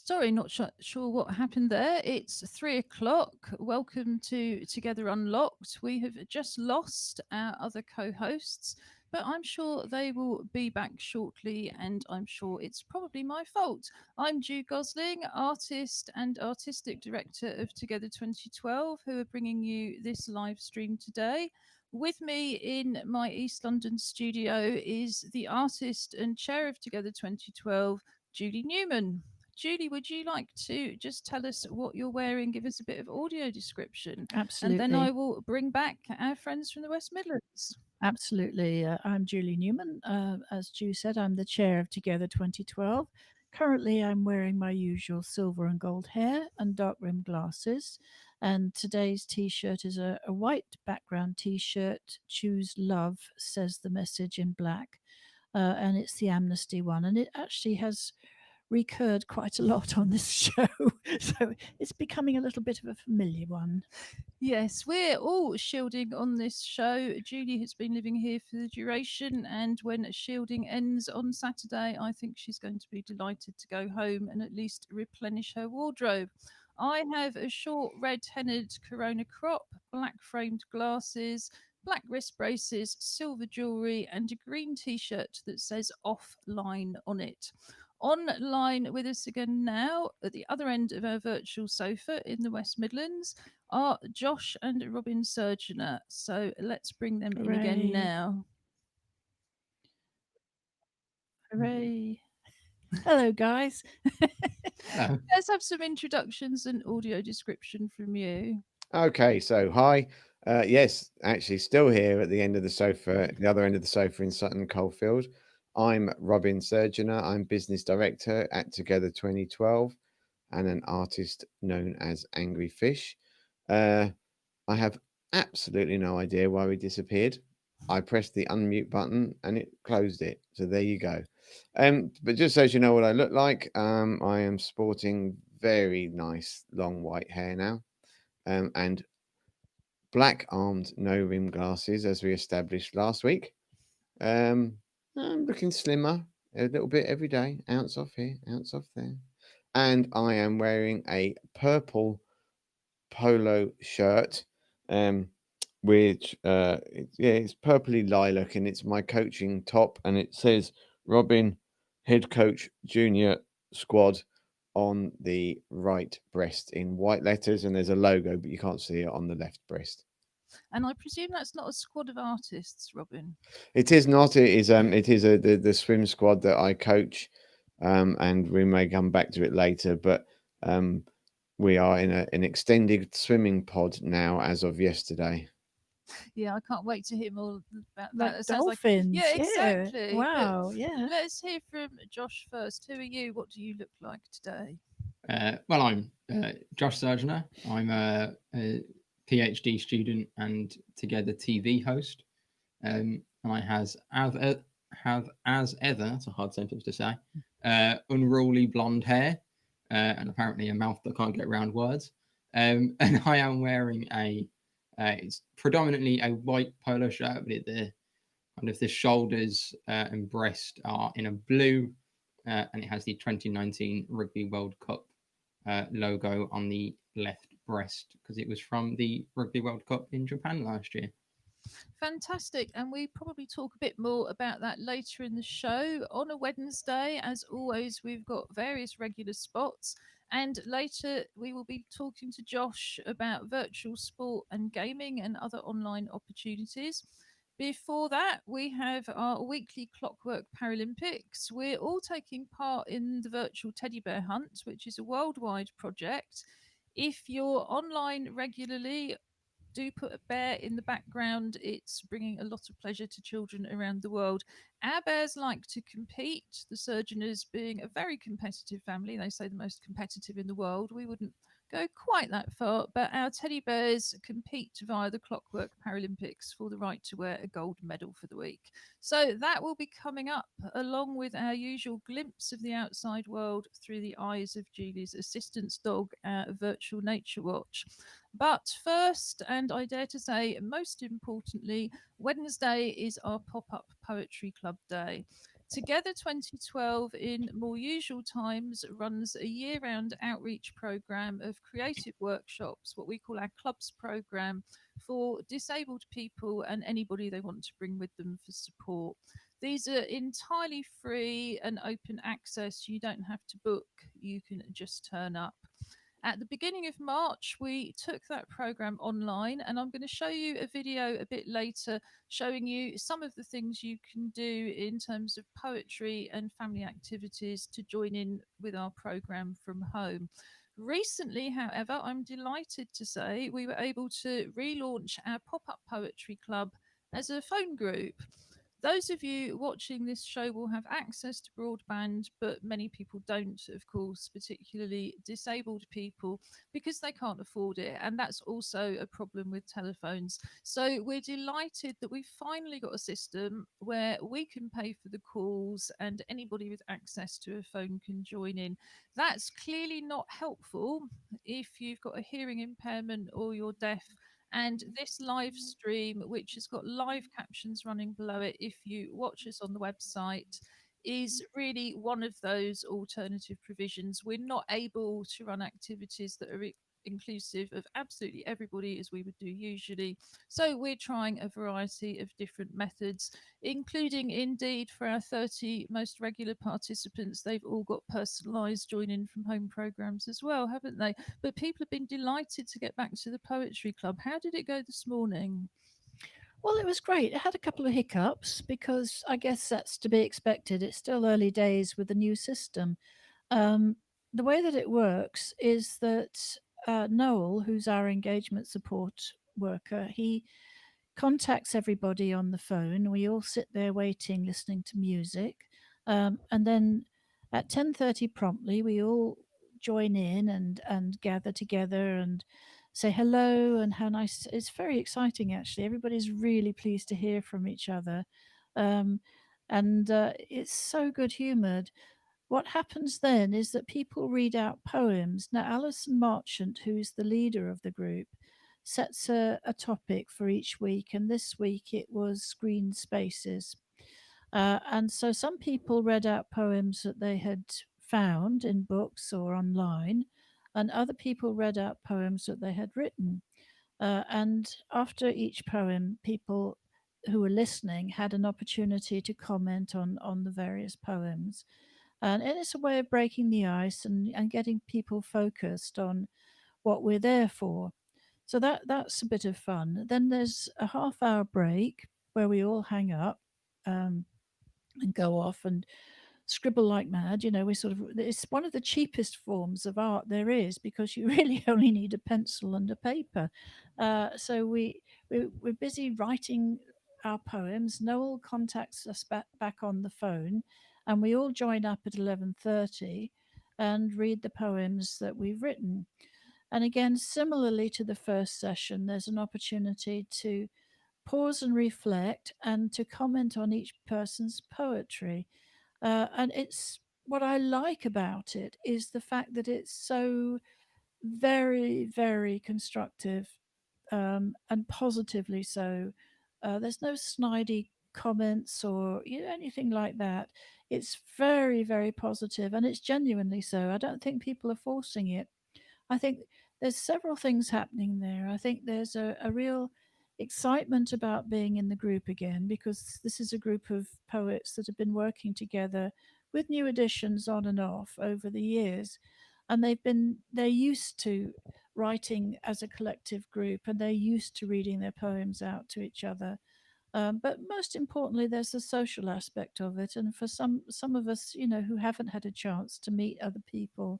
Sorry, not sure what happened there. It's 3 o'clock. Welcome to Together Unlocked. We have just lost our other co hosts, but I'm sure they will be back shortly, and I'm sure it's probably my fault. I'm Ju Gosling, artist and artistic director of Together 2012, who are bringing you this live stream today. With me in my East London studio is the artist and chair of Together 2012, Julie Newman. Julie, would you like to just tell us what you're wearing? Give us a bit of audio description, and then I Absolutely. will bring back our friends from the West Midlands. Absolutely. I'm Julie Newman. As Ju said, I'm the chair of Together 2012. Currently, I'm wearing my usual silver and gold hair and dark rimmed glasses. And today's t shirt is a white background t shirt. Choose love, says the message in black. And it's the Amnesty one. And it actually has recurred quite a lot on this show. So it's becoming a little bit of a familiar one. Yes, we're all shielding on this show. Julie has been living here for the duration, and when shielding ends on Saturday, I think she's going to be delighted to go home and at least replenish her wardrobe. I have a short red hennaed corona crop, black framed glasses, black wrist braces, silver jewellery, and a green t shirt that says offline on it. Online with us again now, at the other end of our virtual sofa in the West Midlands, are Josh and Robin Surgeonator. So let's bring them in again Hooray. now. Hooray. Hello, guys. Hello. Let's have some introductions and audio description from you. Okay, so hi. Yes, actually, still here at the end of the sofa, the other end of the sofa in Sutton Coldfield. I'm Robin Surgeonator. I'm business director at Together 2012 and an artist known as Angry Fish. Uh, I have absolutely no idea why we disappeared. I pressed the unmute button and it closed it. So there you go. But just so you know what I look like, I am sporting very nice long white hair now. And black armed no rim glasses, as we established last week. Um, I'm looking slimmer a little bit every day, ounce off here, ounce off there. And I am wearing a purple polo shirt, which it's purpley lilac, and it's my coaching top, and it says Robin, head coach, junior squad on the right breast in white letters, and there's a logo, but you can't see it on the left breast. And I presume that's not a squad of artists, Robin. It is not. It is the swim squad that I coach, and we may come back to it later. But um, we are in an extended swimming pod now as of yesterday. Yeah, I can't wait to hear more about that. Like It sounds like, yeah, dolphins. Yeah. exactly. But Wow. Yeah. let's hear from Josh first. Who are you? What do you look like today? Well, I'm Josh Surgeonator. I'm a PhD student and Together TV host. And I have as ever, that's a hard sentence to say, unruly blonde hair and apparently a mouth that can't get around words. And I am wearing it's predominantly a white polo shirt, but the kind of the shoulders and breast are in a blue, and it has the 2019 Rugby World Cup logo on the left breast because it was from the Rugby World Cup in Japan last year. Fantastic. And we probably talk a bit more about that later in the show. On a Wednesday, as always, we've got various regular spots. And later, we will be talking to Josh about virtual sport and gaming and other online opportunities. Before that, we have our weekly Clockwork Paralympics. We're all taking part in the virtual teddy bear hunt, which is a worldwide project. If you're online regularly, do put a bear in the background. It's bringing a lot of pleasure to children around the world. Our bears like to compete, the Surgeoners being a very competitive family. They say the most competitive in the world. We wouldn't go quite that far, but our teddy bears compete via the Clockwork Paralympics for the right to wear a gold medal for the week. So that will be coming up along with our usual glimpse of the outside world through the eyes of Julie's assistance dog, Virtual Nature Watch. But first, and I dare to say most importantly, Wednesday is our pop up poetry club day. Together 2012, in more usual times, runs a year round outreach program of creative workshops, what we call our clubs program, for disabled people and anybody they want to bring with them for support. These are entirely free and open access. You don't have to book, you can just turn up. At the beginning of March, we took that program online, and I'm going to show you a video a bit later showing you some of the things you can do in terms of poetry and family activities to join in with our program from home. Recently, however, I'm delighted to say we were able to relaunch our pop up poetry club as a phone group. Those of you watching this show will have access to broadband, but many people don't, of course, particularly disabled people, because they can't afford it. And that's also a problem with telephones. So we're delighted that we've finally got a system where we can pay for the calls and anybody with access to a phone can join in. That's clearly not helpful if you've got a hearing impairment or you're deaf, and this live stream, which has got live captions running below it, if you watch us on the website, is really one of those alternative provisions. We're not able to run activities that are inclusive of absolutely everybody as we would do usually. So we're trying a variety of different methods, including indeed for our 30 most regular participants, they've all got personalised join in from home programs as well, haven't they? But people have been delighted to get back to the poetry club. How did it go this morning? Well, it was great. It had a couple of hiccups because I guess that's to be expected. It's still early days with the new system. Um, the way that it works is that Noel, who's our engagement support worker, he contacts everybody on the phone. We all sit there waiting, listening to music, and then at 10:30 promptly, we all join in and gather together and say hello and how nice. It's very exciting, actually. Everybody's really pleased to hear from each other, um, and it's so good humoured. What happens then is that people read out poems. Now, Alison Marchant, who's the leader of the group, sets a topic for each week, and this week it was green spaces. And so some people read out poems that they had found in books or online, and other people read out poems that they had written. And after each poem, people who were listening had an opportunity to comment on the various poems. And it's a way of breaking the ice and getting people focused on what we're there for. So that's a bit of fun. Then there's a half-hour break where we all hang up and go off and scribble like mad. You know, we sort of it's one of the cheapest forms of art there is because you really only need a pencil and a paper. So we're busy writing our poems. Noel contacts us back on the phone, and we all join up at 11:30 and read the poems that we've written. And again, similarly to the first session, there's an opportunity to pause and reflect and to comment on each person's poetry. And it's what I like about it is the fact that it's so very, very constructive and positively so. There's no snidey comments or anything like that. It's very, very positive and it's genuinely so. I don't think people are forcing it. I think there's several things happening there. I think there's a real excitement about being in the group again because this is a group of poets that have been working together with new additions on and off over the years. And they're used to writing as a collective group and they're used to reading their poems out to each other. But most importantly, there's the social aspect of it. And for some of us, who haven't had a chance to meet other people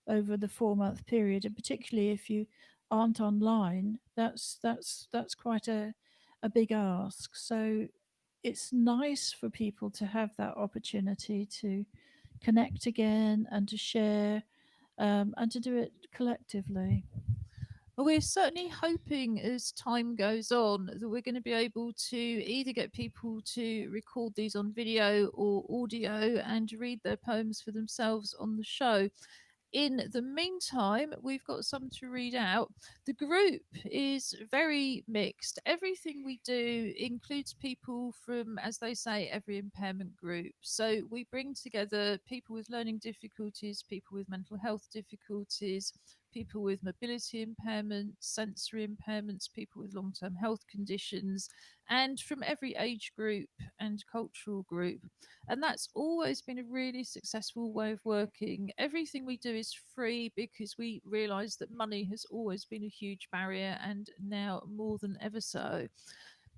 over the 4-month period, and particularly if you aren't online, that's quite a big ask. So it's nice for people to have that opportunity to connect again and to share and to do it collectively. Well, we're certainly hoping as time goes on that we're going to be able to either get people to record these on video or audio and read their poems for themselves on the show. In the meantime, we've got some to read out. The group is very mixed. Everything we do includes people from, as they say, every impairment group. So we bring together people with learning difficulties, people with mental health difficulties, people with mobility impairments, sensory impairments, people with long term health conditions, and from every age group and cultural group. And that's always been a really successful way of working. Everything we do is free because we realise that money has always been a huge barrier and now more than ever so.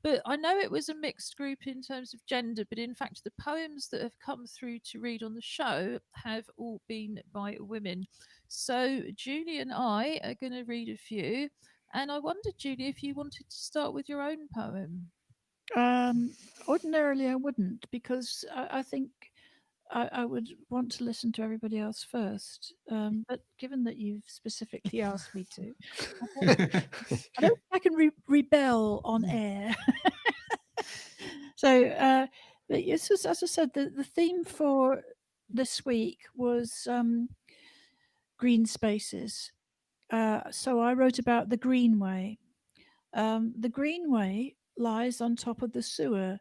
But I know it was a mixed group in terms of gender, but in fact, the poems that have come through to read on the show have all been by women. So Julie and I are going to read a few. And I wondered, Julie, if you wanted to start with your own poem. Um, Ordinarily, I wouldn't because I think I would want to listen to everybody else first. But given that you've specifically asked me to, I don't, I don't think I can rebel on air. So, but it's just, as I said, the theme for this week was green spaces. So I wrote about the Greenway. The Greenway lies on top of the sewer,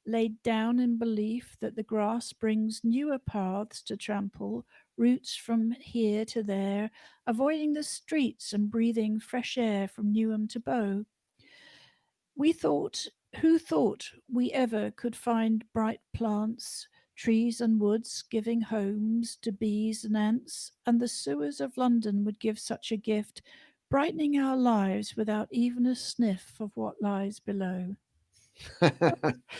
laid down in belief that the grass brings newer paths to trample, routes from here to there, avoiding the streets and breathing fresh air from Newham to Bow. We thought, who thought we ever could find bright plants, trees and woods giving homes to bees and ants, and the sewers of London would give such a gift, brightening our lives without even a sniff of what lies below.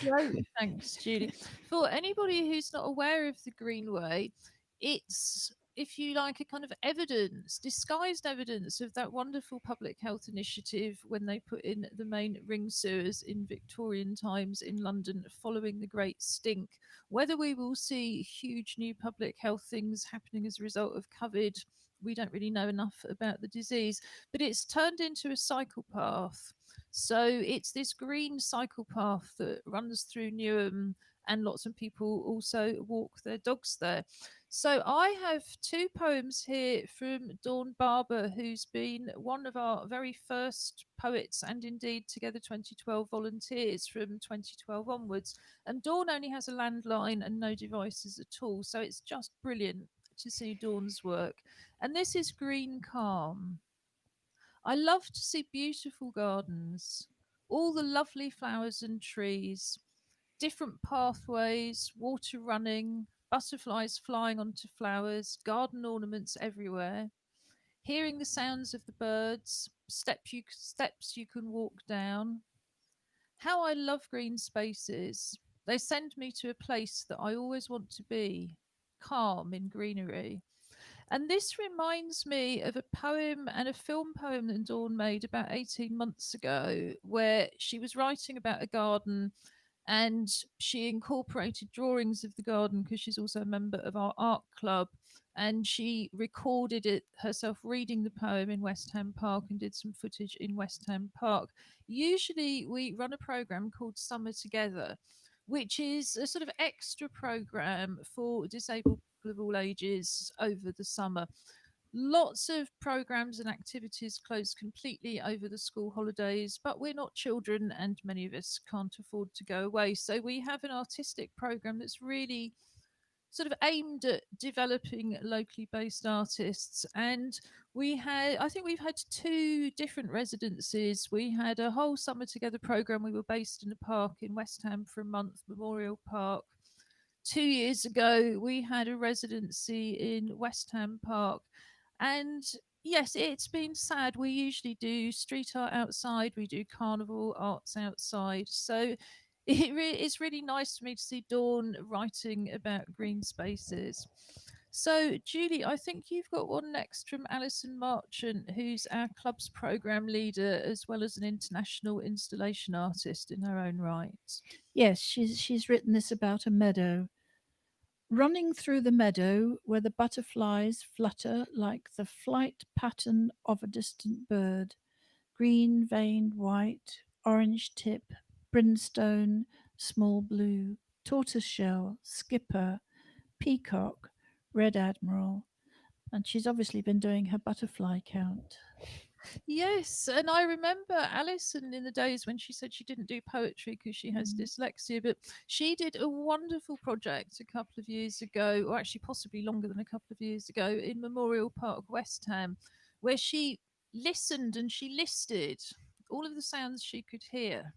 Great, thanks, Julie. For anybody who's not aware of the Greenway, it's, if you like, a kind of evidence, disguised evidence of that wonderful public health initiative when they put in the main ring sewers in Victorian times in London following the Great Stink. Whether we will see huge new public health things happening as a result of COVID, we don't really know enough about the disease, but it's turned into a cycle path. So it's this green cycle path that runs through Newham, and lots of people also walk their dogs there. So I have two poems here from Dawn Barber, who's been one of our very first poets and indeed Together 2012 volunteers from 2012 onwards. And Dawn only has a landline and no devices at all, so it's just brilliant to see Dawn's work. And this is Green Calm. I love to see beautiful gardens, all the lovely flowers and trees, different pathways, water running, butterflies flying onto flowers, garden ornaments everywhere, hearing the sounds of the birds, steps you can walk down. How I love green spaces. They send me to a place that I always want to be, calm in greenery. And this reminds me of a poem and a film poem that Dawn made about 18 months ago, where she was writing about a garden and she incorporated drawings of the garden because she's also a member of our art club. And she recorded it herself reading the poem in West Ham Park and did some footage in West Ham Park. Usually, we run a program called Summer Together, which is a sort of extra program for disabled people of all ages over the summer. Lots of programs and activities close completely over the school holidays, but we're not children and many of us can't afford to go away. So we have an artistic program that's really sort of aimed at developing locally based artists. And I think we've had two different residencies. We had a whole Summer Together program. We were based in a park in West Ham for a month, Memorial Park. 2 years ago, we had a residency in West Ham Park. And yes, it's been sad. We usually do street art outside, we do carnival arts outside. So it's really nice for me to see Dawn writing about green spaces. So, Julie, I think you've got one next from Alison Marchant, who's our club's programme leader as well as an international installation artist in her own right. Yes, she's written this about a meadow. Running through the meadow where the butterflies flutter like the flight pattern of a distant bird, green veined white, orange tip, brimstone, small blue, tortoiseshell, skipper, peacock, red admiral. And she's obviously been doing her butterfly count. Yes, and I remember Alison in the days when she said she didn't do poetry because she has Mm. dyslexia, but she did a wonderful project a couple of years ago, or actually possibly longer than a couple of years ago, in Memorial Park, West Ham, where she listened and she listed all of the sounds she could hear.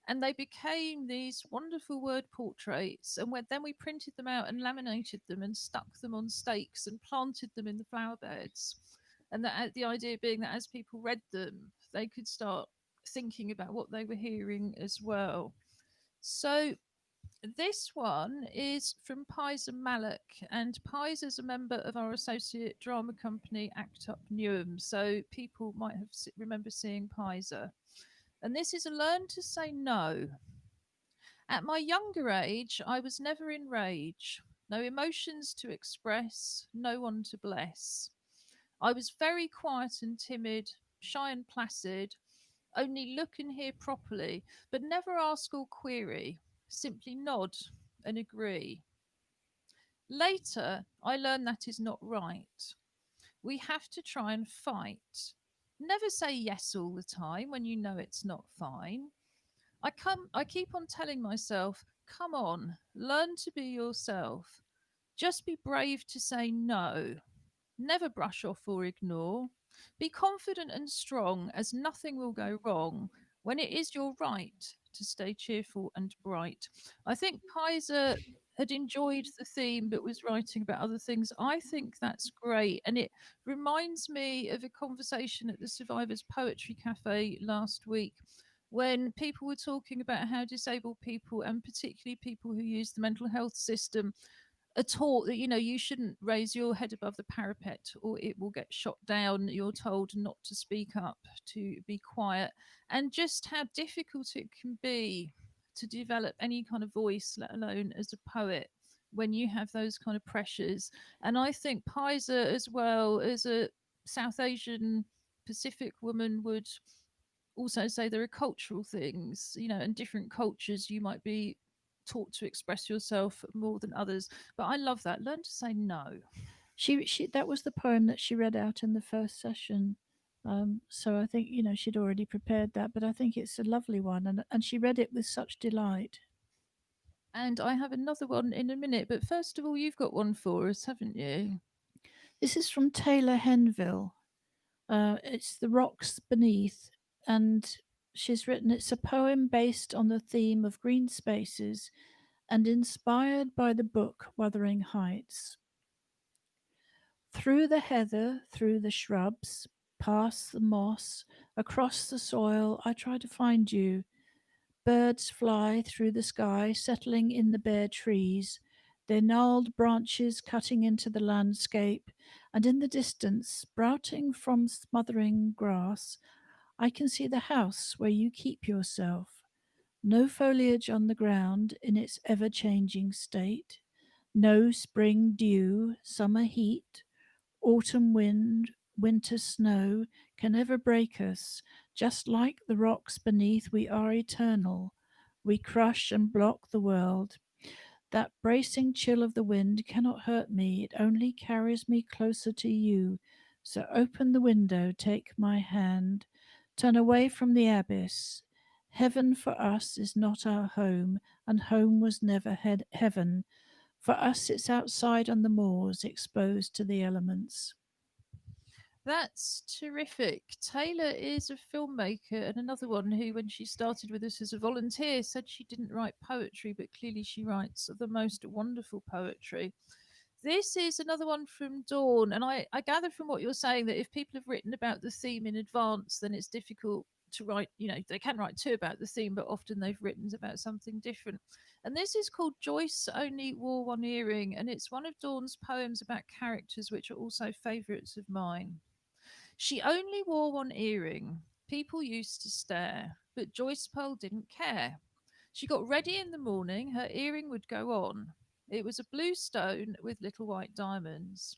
And they became these wonderful word portraits. And then we printed them out and laminated them and stuck them on stakes and planted them in the flower beds. And the idea being that as people read them, they could start thinking about what they were hearing as well. So this one is from Pies and Malak, and Pies is a member of our associate drama company Act Up Newham, so people might have remember seeing Pizer. And this is a learn to say no. At my younger age, I was never in rage, no emotions to express, no one to bless. I was very quiet and timid, shy and placid, only look and hear properly, but never ask or query, simply nod and agree. Later, I learned that is not right. We have to try and fight. Never say yes all the time when you know it's not fine. I keep on telling myself, come on, learn to be yourself. Just be brave to say no. Never brush off or ignore. Be confident and strong, as nothing will go wrong when it is your right to stay cheerful and bright. I think Kaiser had enjoyed the theme but was writing about other things. I think that's great. And it reminds me of a conversation at the Survivors Poetry Cafe last week when people were talking about how disabled people, and particularly people who use the mental health system, are taught that you shouldn't raise your head above the parapet or it will get shot down. You're told not to speak up, to be quiet, and just how difficult it can be to develop any kind of voice, let alone as a poet, when you have those kind of pressures. And I think Pizer, as well as a South Asian Pacific woman, would also say there are cultural things, and different cultures you might be taught to express yourself more than others. But I love that. Learn to say no. She that was the poem that she read out in the first session. So I think she'd already prepared that, but I think it's a lovely one, and she read it with such delight. And I have another one in a minute. But first of all, you've got one for us, haven't you? This is from Taylor Henville. It's The Rocks Beneath, and she's written it's a poem based on the theme of green spaces and inspired by the book Wuthering Heights. Through the heather, through the shrubs, past the moss, across the soil, I try to find you. Birds fly through the sky, settling in the bare trees, their gnarled branches cutting into the landscape, and in the distance, sprouting from smothering grass, I can see the house where you keep yourself. No foliage on the ground in its ever changing state, no spring dew, summer heat, autumn wind, winter snow can ever break us. Just like the rocks beneath, we are eternal. We crush and block the world. That bracing chill of the wind cannot hurt me, it only carries me closer to you. So open the window, take my hand, turn away from the abyss. Heaven for us is not our home, and home was never heaven. For us, it's outside on the moors, exposed to the elements. That's terrific. Taylor is a filmmaker and another one who, when she started with us as a volunteer, said she didn't write poetry, but clearly she writes the most wonderful poetry. This is another one from Dawn, and I gather from what you're saying that if people have written about the theme in advance, then it's difficult to write. They can write two about the theme, but often they've written about something different. And this is called Joyce Only Wore One Earring, and it's one of Dawn's poems about characters which are also favourites of mine. She only wore one earring. People used to stare, but Joyce Pearl didn't care. She got ready in the morning, her earring would go on. It was a blue stone with little white diamonds.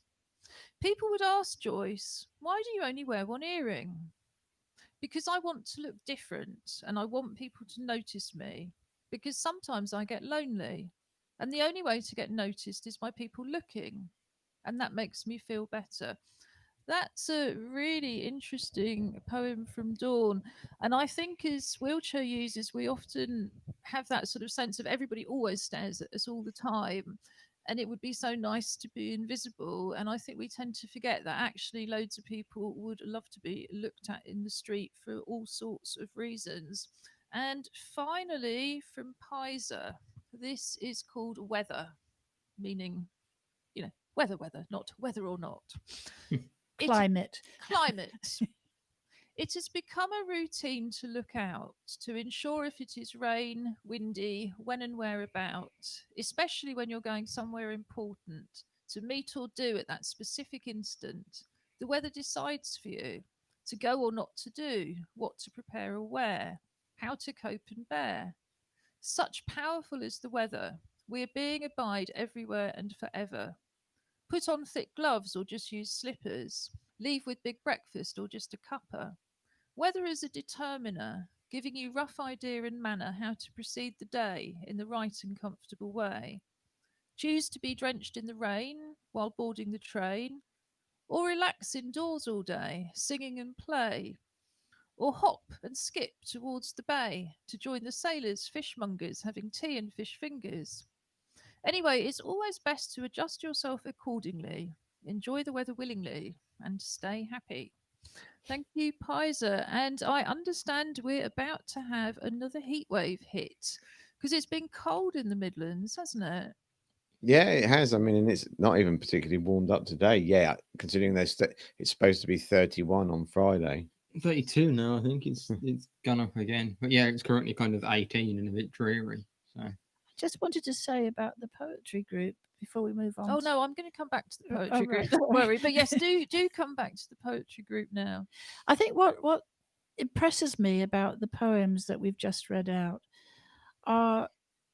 People would ask Joyce, why do you only wear one earring? Because I want to look different and I want people to notice me. Because sometimes I get lonely. And the only way to get noticed is by people looking. and that makes me feel better. That's a really interesting poem from Dawn. And I think as wheelchair users, we often have that sort of sense of everybody always stares at us all the time. And it would be so nice to be invisible. And I think we tend to forget that actually loads of people would love to be looked at in the street for all sorts of reasons. And finally, from Pizer, this is called Weather, meaning, weather, not whether or not. It Climate. climate. It has become a routine to look out to ensure if it is rain, windy, when and whereabout, especially when you're going somewhere important to meet or do at that specific instant. The weather decides for you to go or not to do, what to prepare or wear, how to cope and bear. Such powerful is the weather, we are being abide everywhere and forever. Put on thick gloves or just use slippers. Leave with big breakfast or just a cuppa. Weather is a determiner, giving you rough idea and manner how to proceed the day in the right and comfortable way. Choose to be drenched in the rain while boarding the train, or relax indoors all day, singing and play, or hop and skip towards the bay to join the sailors, fishmongers, having tea and fish fingers. Anyway, it's always best to adjust yourself accordingly, enjoy the weather willingly, and stay happy. Thank you, Pizer. And I understand we're about to have another heat wave hit because it's been cold in the Midlands, hasn't it? Yeah, it has. I mean, and it's not even particularly warmed up today. Yeah, considering it's supposed to be 31 on Friday. 32 now. I think it's Hmm. it's gone up again. But yeah, it's currently kind of 18 and a bit dreary. So Just wanted to say about the poetry group before we move on. Oh no, I'm going to come back to the Oh, poetry group. right, Don't sorry. worry. But yes, do come back to the poetry group now. I think what impresses me about the poems that we've just read out are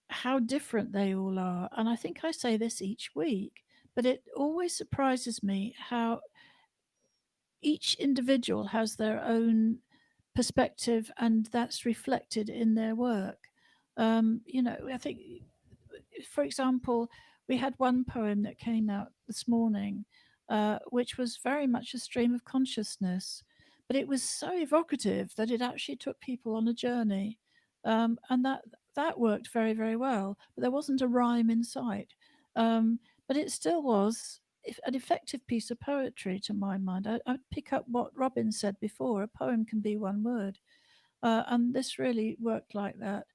how different they all are. And I think I say this each week, but it always surprises me how each individual has their own perspective and that's reflected in their work. I think, for example, we had one poem that came out this morning, which was very much a stream of consciousness, but it was so evocative that it actually took people on a journey, and that worked very very well. But there wasn't a rhyme in sight, but it still was an effective piece of poetry to my mind. I'd pick up what Robin said before: a poem can be one word, and this really worked like that.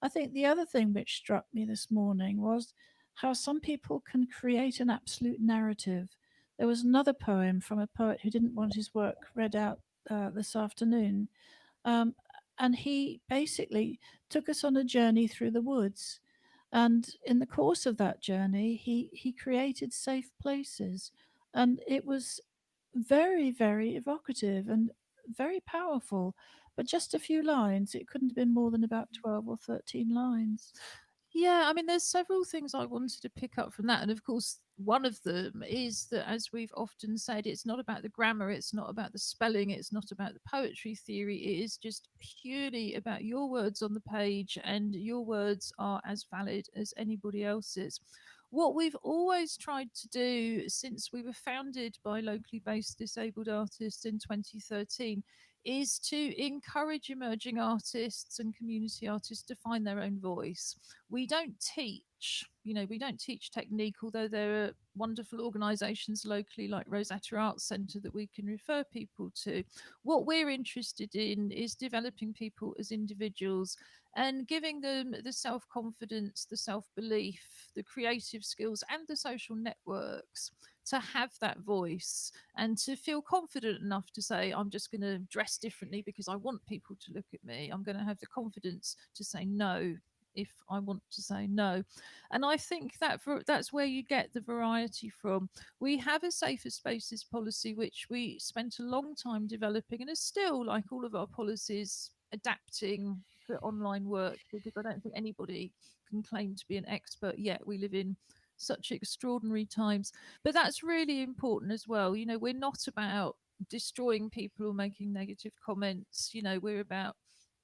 I think the other thing which struck me this morning was how some people can create an absolute narrative. There was another poem from a poet who didn't want his work read out this afternoon, um, and he basically took us on a journey through the woods. And in the course of that journey, he created safe places, and it was very, very evocative and very powerful. But just a few lines. It couldn't have been more than about 12 or 13 lines. Yeah, I mean, there's several things I wanted to pick up from that. And of course, one of them is that, as we've often said, it's not about the grammar, it's not about the spelling, it's not about the poetry theory. It is just purely about your words on the page, and your words are as valid as anybody else's. What we've always tried to do since we were founded by locally based disabled artists in 2013 is to encourage emerging artists and community artists to find their own voice. We don't teach, we don't teach technique, although there are wonderful organisations locally like Rosetta Arts Centre that we can refer people to. What we're interested in is developing people as individuals and giving them the self confidence, the self belief, the creative skills, and the social networks to have that voice and to feel confident enough to say, I'm just going to dress differently because I want people to look at me. I'm going to have the confidence to say no if I want to say no. And I think that's where you get the variety from. We have a safer spaces policy, which we spent a long time developing and is still, like all of our policies, adapting for online work, because I don't think anybody can claim to be an expert yet. We live in such extraordinary times. But that's really important as well. We're not about destroying people or making negative comments. We're about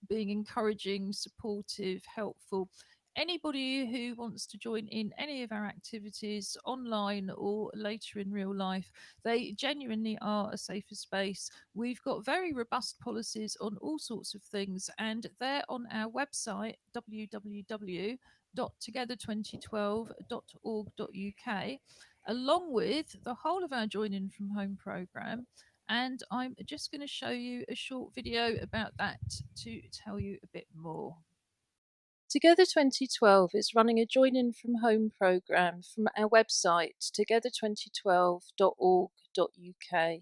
being encouraging, supportive, helpful. anybody who wants to join in any of our activities online or later in real life, they genuinely are a safer space. We've got very robust policies on all sorts of things, and they're on our website, www.together2012.org.uk, along with the whole of our Join In From Home programme. And I'm just going to show you a short video about that to tell you a bit more. Together 2012 is running a Join In From Home programme from our website, together2012.org.uk.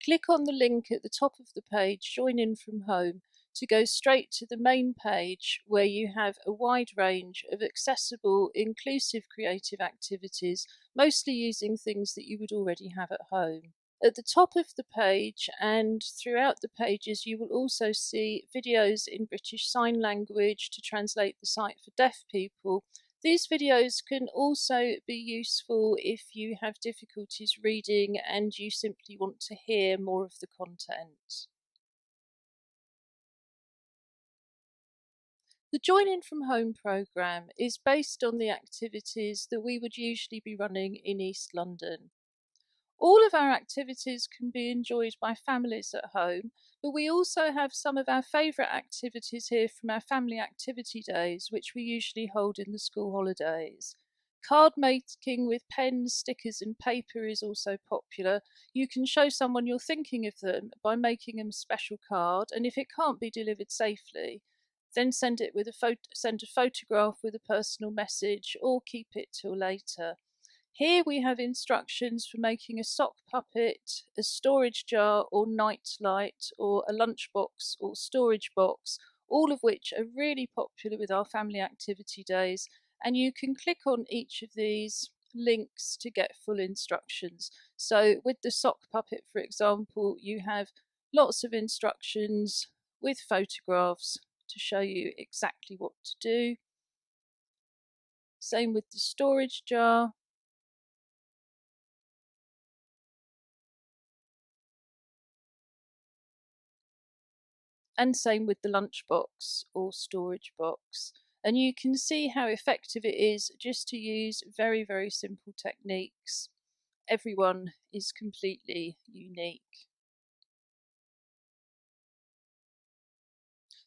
Click on the link at the top of the page, Join In From Home, to go straight to the main page where you have a wide range of accessible, inclusive creative activities, mostly using things that you would already have at home. At the top of the page and throughout the pages, you will also see videos in British Sign Language to translate the site for deaf people. These videos can also be useful if you have difficulties reading and you simply want to hear more of the content. The Join In From Home programme is based on the activities that we would usually be running in East London. All of our activities can be enjoyed by families at home, but we also have some of our favourite activities here from our family activity days, which we usually hold in the school holidays. Card making with pens, stickers, and paper is also popular. You can show someone you're thinking of them by making them a special card, and if it can't be delivered safely, then send a photograph with a personal message or keep it till later. Here we have instructions for making a sock puppet, a storage jar or night light, or a lunchbox or storage box, all of which are really popular with our family activity days. And you can click on each of these links to get full instructions. So with the sock puppet, for example, you have lots of instructions with photographs to show you exactly what to do. Same with the storage jar. And same with the lunchbox or storage box. And you can see how effective it is just to use very, very simple techniques. Everyone is completely unique.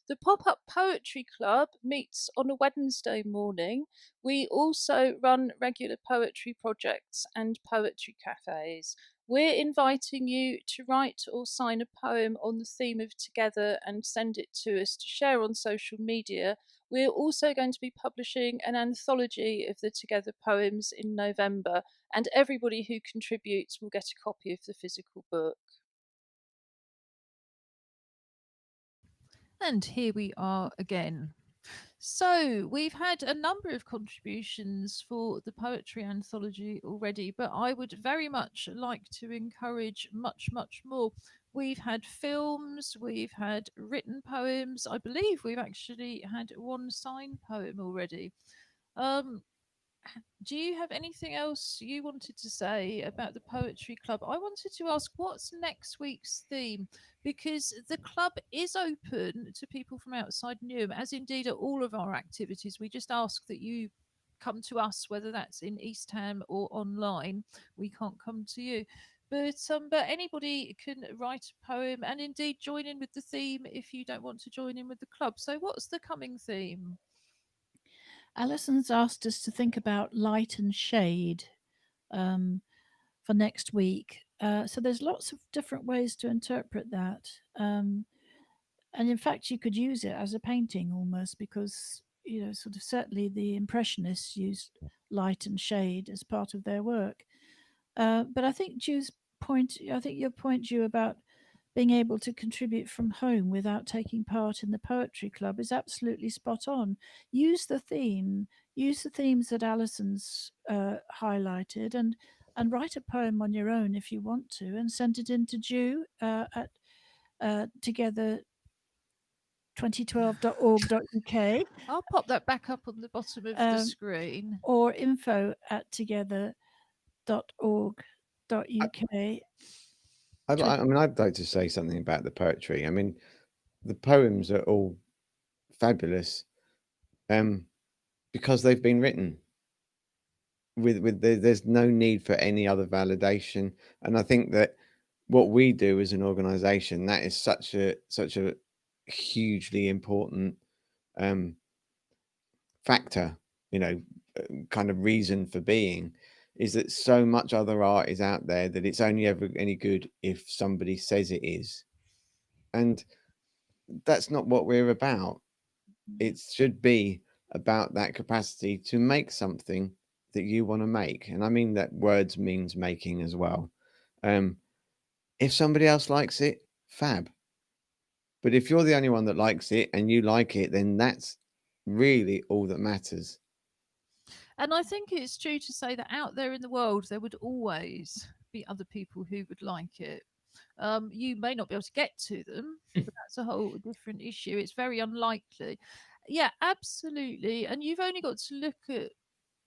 The Pop-Up Poetry Club meets on a Wednesday morning. We also run regular poetry projects and poetry cafes. We're inviting you to write or sign a poem on the theme of Together and send it to us to share on social media. We're also going to be publishing an anthology of the Together poems in November, and everybody who contributes will get a copy of the physical book. And here we are again. So, we've had a number of contributions for the poetry anthology already, but I would very much like to encourage much, much more. We've had films, we've had written poems. I believe we've actually had one signed poem already. Um, do you have anything else you wanted to say about the poetry club? I wanted to ask what's next week's theme, because the club is open to people from outside Newham, as indeed are all of our activities. We just ask that you come to us, whether that's in East Ham or online. We can't come to you. But anybody can write a poem and indeed join in with the theme if you don't want to join in with the club. So what's the coming theme? Alison's asked us to think about light and shade for next week. So there's lots of different ways to interpret that. And in fact, you could use it as a painting almost because, sort of certainly the Impressionists used light and shade as part of their work. But I think your point, Ju, about being able to contribute from home without taking part in the poetry club is absolutely spot on. Use the themes that Alison's highlighted, and write a poem on your own if you want to, and send it in to Ju at together 2012.org.uk. I'll pop that back up on the bottom of the screen. Or info@together.org.uk. I mean, I'd like to say something about the poetry. I mean, the poems are all fabulous. because they've been written. There's no need for any other validation, and I think that what we do as an organization, that is such a hugely important um factor, you know, kind of reason for being, is that so much other art is out there that it's only ever any good if somebody says it is. And that's not what we're about. It should be about that capacity to make something that you want to make. And I mean that words means making as well. Um, if somebody else likes it, fab. But if you're the only one that likes it and you like it, then that's really all that matters. And I think it's true to say that out there in the world, there would always be other people who would like it. You may not be able to get to them, but that's a whole different issue. It's very unlikely. Yeah, absolutely. And you've only got to look at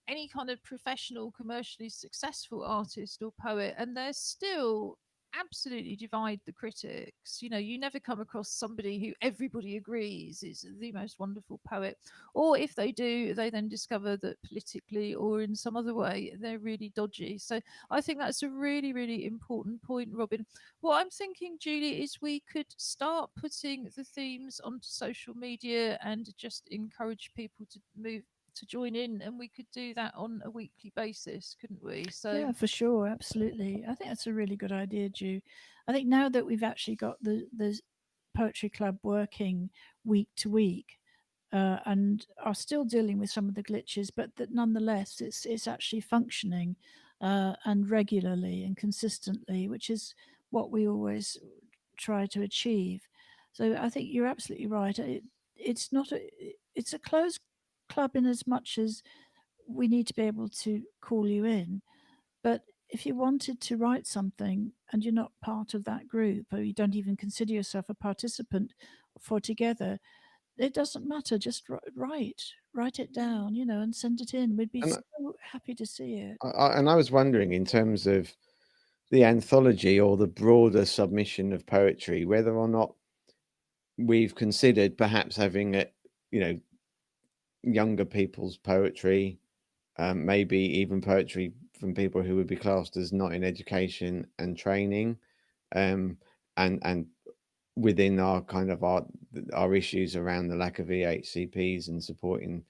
any kind of professional, commercially successful artist or poet, and they're still absolutely divide the critics. You know, you never come across somebody who everybody agrees is the most wonderful poet. Or if they do, they then discover that politically or in some other way they're really dodgy. So I think that's a really, really important point, Robin. What I'm thinking, Julie, is we could start putting the themes onto social media and just encourage people to move to join in, and we could do that on a weekly basis, couldn't we? So Yeah, for sure, absolutely. I think that's a really good idea, Ju. I think now that we've actually got the poetry club working week to week, and are still dealing with some of the glitches, but that nonetheless it's actually functioning and regularly and consistently, which is what we always try to achieve. So I think you're absolutely right. It's not a it's a closed club in as much as we need to be able to call you in, but if you wanted to write something and you're not part of that group, or you don't even consider yourself a participant for together, it doesn't matter. Just write it down, and send it in. We'd be And so happy to see it. I was wondering, in terms of the anthology or the broader submission of poetry, whether or not we've considered perhaps having it, you know, younger people's poetry, maybe even poetry from people who would be classed as not in education and training, um, and within our kind of our issues around the lack of EHCPs and supporting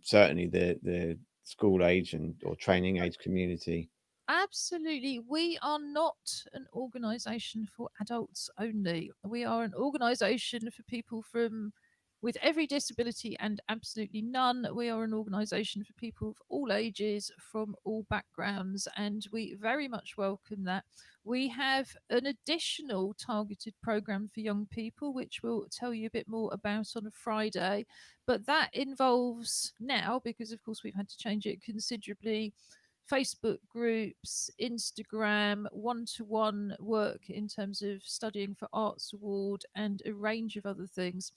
certainly the school age and or training age community. absolutely. We are not an organisation for adults only. We are an organisation for people from with every disability and absolutely none. We are an organisation for people of all ages from all backgrounds, and we very much welcome that. We have an additional targeted programme for young people, which we'll tell you a bit more about on a Friday. But that involves now, because of course we've had to change it considerably, Facebook groups, Instagram, one to one work in terms of studying for Arts Award, and a range of other things.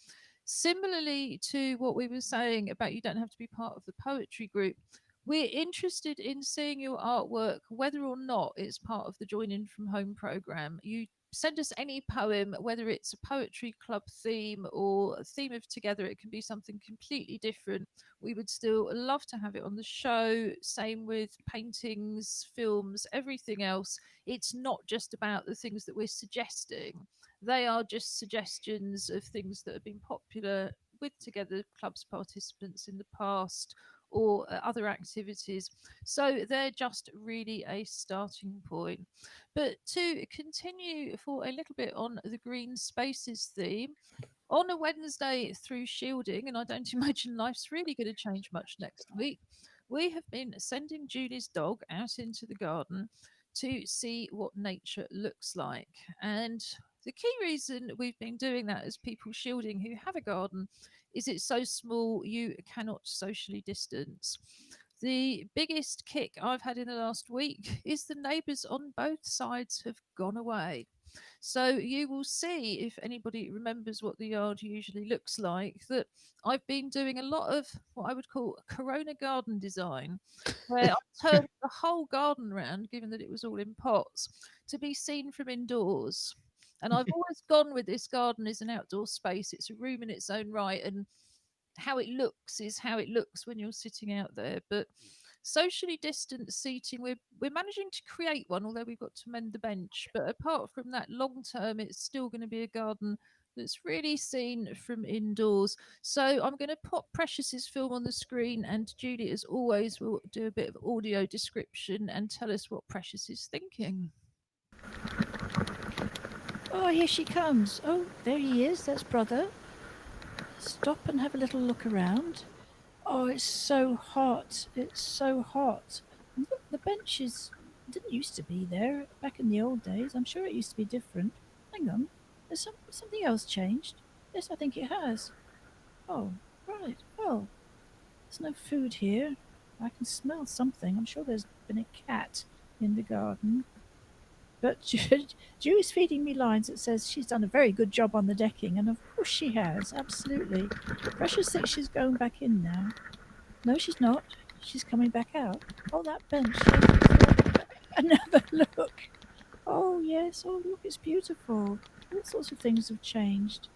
Similarly to what we were saying about you don't have to be part of the poetry group, we're interested in seeing your artwork, whether or not it's part of the Join In From Home program. You send us any poem, whether it's a poetry club theme or a theme of Together, it can be something completely different. We would still love to have it on the show. Same with paintings, films, everything else. It's not just about the things that we're suggesting, they are just suggestions of things that have been popular with Together Club's participants in the past, or other activities. So they're just really a starting point. But to continue for a little bit on the green spaces theme, on a Wednesday through shielding, and I don't imagine life's really going to change much next week, we have been sending Julie's dog out into the garden to see what nature looks like. And the key reason we've been doing that as people shielding who have a garden is it's so small you cannot socially distance. The biggest kick I've had in the last week is the neighbours on both sides have gone away. So you will see, if anybody remembers what the yard usually looks like, that I've been doing a lot of what I would call Corona garden design, where I turned the whole garden round, given that it was all in pots, to be seen from indoors. And I've always gone with this garden as an outdoor space. It's a room in its own right. And how it looks is how it looks when you're sitting out there. But socially distant seating, we're managing to create one, although we've got to mend the bench. But apart from that, long term, it's still going to be a garden that's really seen from indoors. So I'm going to pop Precious's film on the screen, and Julie, as always, will do a bit of audio description and tell us what Precious is thinking. Oh, here she comes. Oh, there he is. That's brother. Stop and have a little look around. Oh, it's so hot. It's so hot. And look, the benches didn't used to be there back in the old days. I'm sure it used to be different. Hang on. There's something else changed. Yes, I think it has. Oh, right. Well, there's no food here. I can smell something. I'm sure there's been a cat in the garden. But Ju is feeding me lines that says she's done a very good job on the decking, and of course she has, absolutely. Precious thinks she's going back in now. No, she's not. She's coming back out. Oh, that bench. Another look. Oh, yes. Oh, look, it's beautiful. All sorts of things have changed.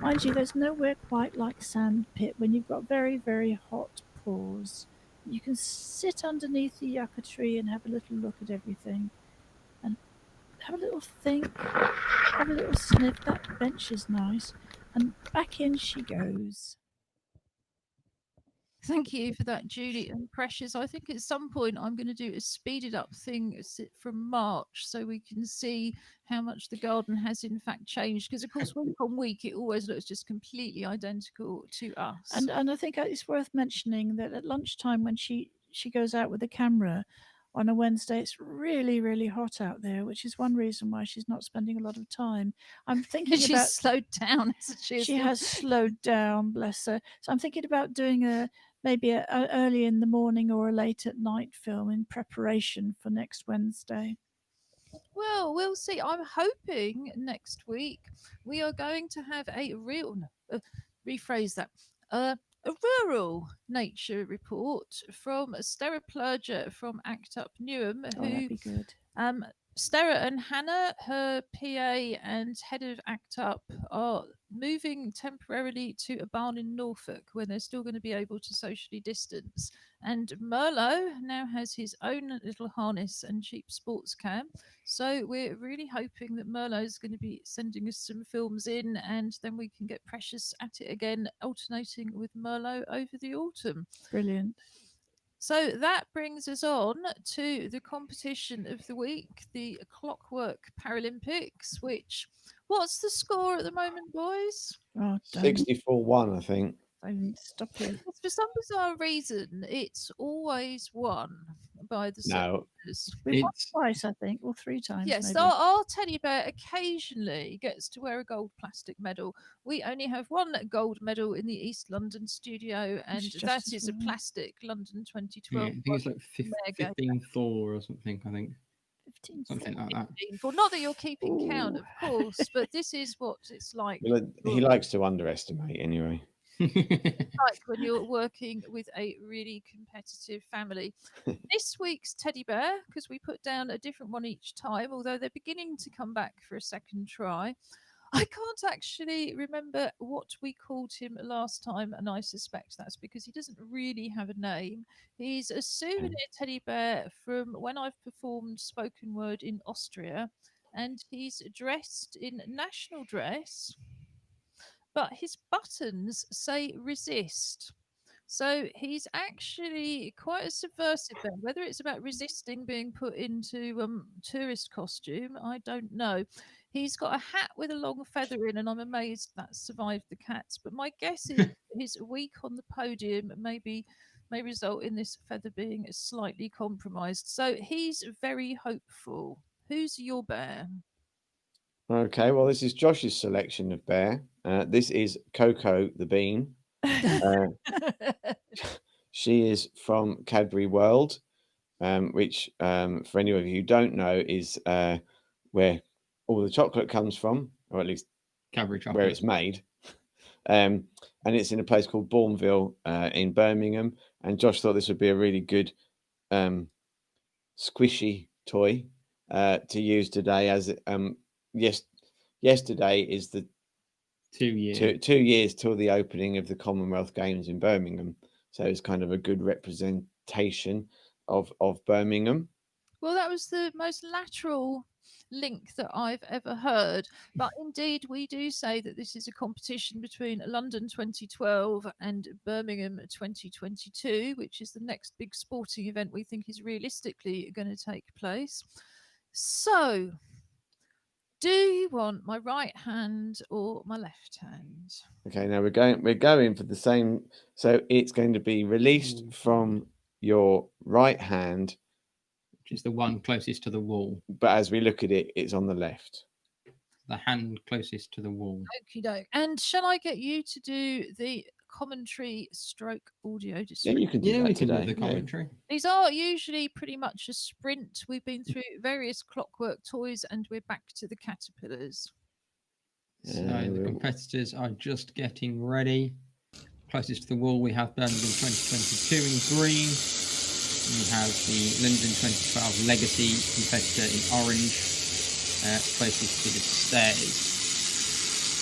Mind you, there's nowhere quite like sandpit when you've got very, very hot pores. You can sit underneath the yucca tree and have a little look at everything and have a little think, have a little sniff. That bench is nice. And back in she goes. Thank you for that, Julie and Precious. I think at some point I'm going to do a speeded up thing from March so we can see how much the garden has in fact changed. Because, of course, week on week, it always looks just completely identical to us. And I think it's worth mentioning that at lunchtime when she goes out with the camera on a Wednesday, it's really, really hot out there, which is one reason why she's not spending a lot of time. I'm thinking She's about slowed down, hasn't she? she has slowed down, bless her. So I'm thinking about doing maybe a early in the morning or a late at night film in preparation for next Wednesday. Well, we'll see. I'm hoping next week we are going to have a real, rephrase that, a rural nature report from Stera Plurger from Act Up Newham, Oh, that'd who be good. Stella and Hannah, her PA and head of Act Up, are moving temporarily to a barn in Norfolk where they're still going to be able to socially distance. And Merlot now has his own little harness and cheap sports cam. So we're really hoping that Merlot is going to be sending us some films in, and then we can get Precious at it again, alternating with Merlot over the autumn. Brilliant. So that brings us on to the competition of the week, the Clockwork Paralympics, which, what's the score at the moment, boys? Oh, 64-1, I think. don't stop you. For some bizarre reason, it's always won by the No. soldiers. We've won It's twice, I think, or three times. Yes, maybe. our teddy bear occasionally gets to wear a gold plastic medal. We only have one gold medal in the East London studio, and is just that as is a well. plastic London yeah, 2012. I think it's like Mega. 15-4 or something. I think 15. something like that. 15. Well, not that you're keeping count, Ooh. of course, but this is what it's like. Well, he likes to underestimate anyway. Like when you're working with a really competitive family. This week's teddy bear, because we put down a different one each time, although they're beginning to come back for a second try. I can't actually remember what we called him last time, and I suspect that's because he doesn't really have a name. He's a souvenir teddy bear from when I've performed spoken word in Austria, and he's dressed in national dress, but his buttons say resist. So he's actually quite a subversive bear. Whether it's about resisting being put into tourist costume, I don't know. He's got a hat with a long feather in, and I'm amazed that survived the cats. But my guess is his week on the podium may result in this feather being slightly compromised. So he's very hopeful. Who's your bear? Okay, well, this is Josh's selection of bear. This is Coco the Bean. She is from Cadbury World, which, for any of you who don't know, is where all the chocolate comes from, or at least Cadbury chocolate. where it's made. And it's in a place called Bourneville in Birmingham. And Josh thought this would be a really good squishy toy to use today, as yesterday is the 2 years. 2 years till the opening of the Commonwealth Games in Birmingham. So it's kind of a good representation of Birmingham. Well, that was the most lateral link that I've ever heard. But indeed, we do say that this is a competition between London 2012 and Birmingham 2022, which is the next big sporting event we think is realistically going to take place. So, do you want my right hand or my left hand? Okay, now we're going for the same. So it's going to be released from your right hand, which is the one closest to the wall. but as we look at it, it's on the left. The hand closest to the wall. Okie doke. And shall I get you to do the commentary stroke audio Yeah, description? you can do that we can today. do the commentary. These are usually pretty much a sprint. We've been through various clockwork toys and we're back to the caterpillars. So the competitors are just getting ready. Closest to the wall, we have Birmingham 2022 in green. We have the London 2012 Legacy competitor in orange, closest to the stairs.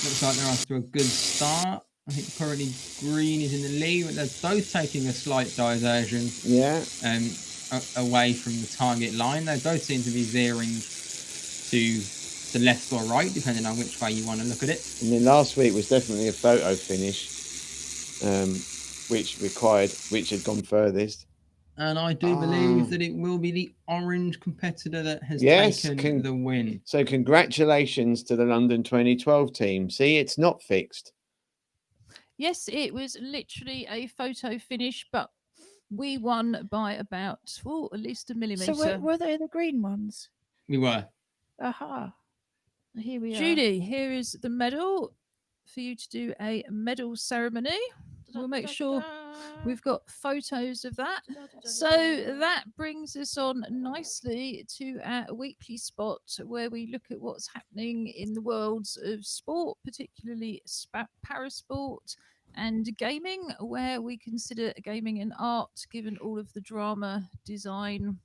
Looks like they're off to a good start. I think currently green is in the lead, but they're both taking a slight diversion. Yeah. Away from the target line. They both seem to be veering to the left or right, depending on which way you want to look at it. And then last week was definitely a photo finish, which had gone furthest. And I do believe that it will be the orange competitor that has taken the win. So congratulations to the London 2012 team. See, it's not fixed. Yes, it was literally a photo finish, but we won by about at least a millimetre. So were they the green ones? We were. Aha. Here we are. Julie, here is the medal for you to do a medal ceremony. We'll make sure we've got photos of that. So that brings us on nicely to our weekly spot where we look at what's happening in the worlds of sport, particularly parasport and gaming, where we consider gaming an art given all of the drama, design,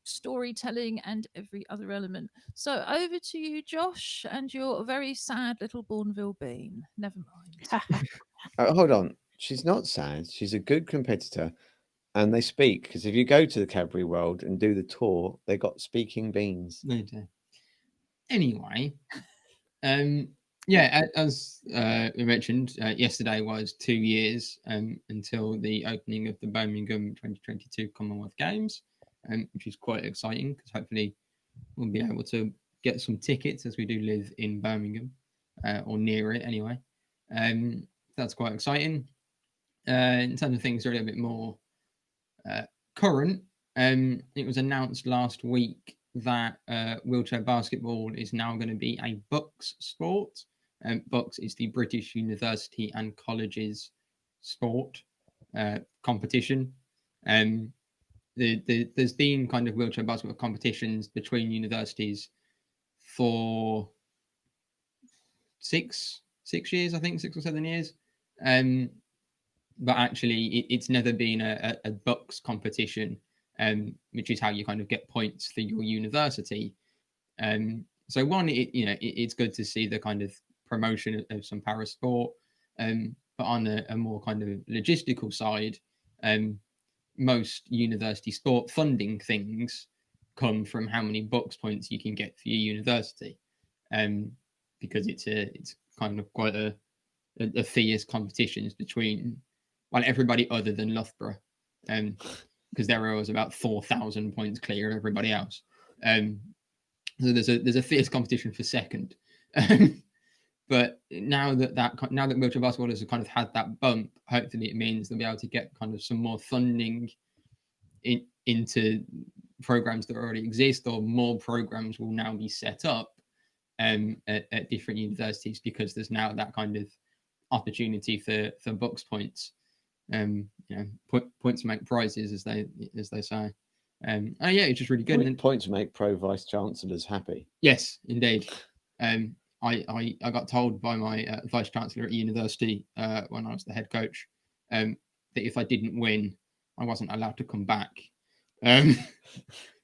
storytelling and every other element. So over to you, Josh, and your very sad little Bourneville bean. Never mind. Hold on. She's not sad. She's a good competitor. And they speak, because if you go to the Cadbury World and do the tour, they got speaking beans. They do. Anyway, yeah, as we mentioned, yesterday was 2 years until the opening of the Birmingham 2022 Commonwealth Games, which is quite exciting because hopefully we'll be able to get some tickets as we do live in Birmingham or near it anyway. That's quite exciting. In terms of things that are a little bit more current, it was announced last week that wheelchair basketball is now going to be a BUCS sport. BUCS is the British University and Colleges sport competition. There's been kind of wheelchair basketball competitions between universities for 6 years, I think, 6 or 7 years. But actually, it's never been a BUCS competition, which is how you kind of get points for your university. So one, it's good to see the kind of promotion of some para sport, but on a more kind of logistical side, most university sport funding things come from how many BUCS points you can get for your university, because it's kind of quite a fierce competitions between everybody other than Loughborough, because there was about 4,000 points clear of everybody else. So there's a fierce competition for second. But now that wheelchair basketball has kind of had that bump, hopefully it means they'll be able to get kind of some more funding into programs that already exist, or more programs will now be set up at different universities, because there's now that kind of opportunity for BUCS points. Points make prizes, as they say. Yeah, it's just really good. Points make pro vice chancellors happy. Yes, indeed. I got told by my vice chancellor at university when I was the head coach that if I didn't win, I wasn't allowed to come back.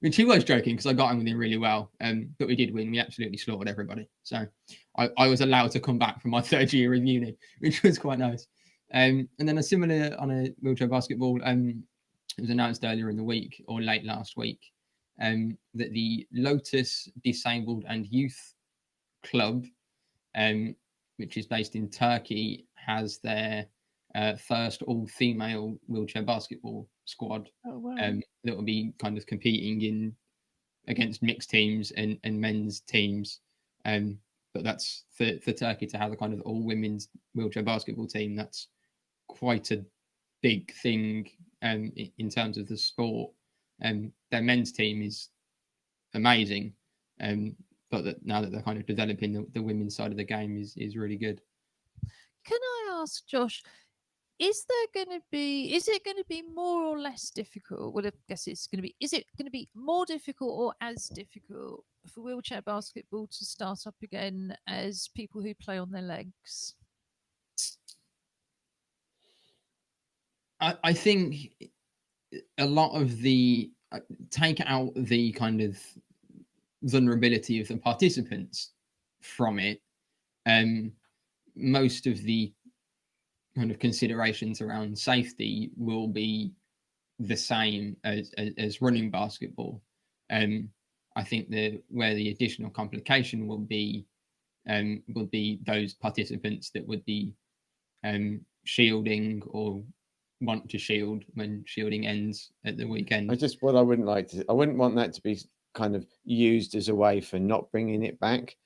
which he was joking because I got on with him really well. But we did win. We absolutely slaughtered everybody. So I was allowed to come back from my third year of uni, which was quite nice. And then a similar on a wheelchair basketball. It was announced earlier in the week or late last week that the Lotus Disabled and Youth Club, which is based in Turkey, has their first all-female wheelchair basketball squad. Oh, wow. That will be kind of competing against mixed teams and men's teams. But that's for Turkey to have a kind of all women's wheelchair basketball team. That's quite a big thing in terms of the sport. Their men's team is amazing, but now that they're kind of developing the women's side of the game is really good. Can I ask, Josh, is it going to be more or less difficult? Well, I guess is it going to be more difficult or as difficult for wheelchair basketball to start up again as people who play on their legs? I think a lot of the take out the kind of vulnerability of the participants from it. Most of the kind of considerations around safety will be the same as running basketball. I think where the additional complication will be those participants that would be shielding or want to shield when shielding ends at the weekend. I wouldn't want that to be kind of used as a way for not bringing it back.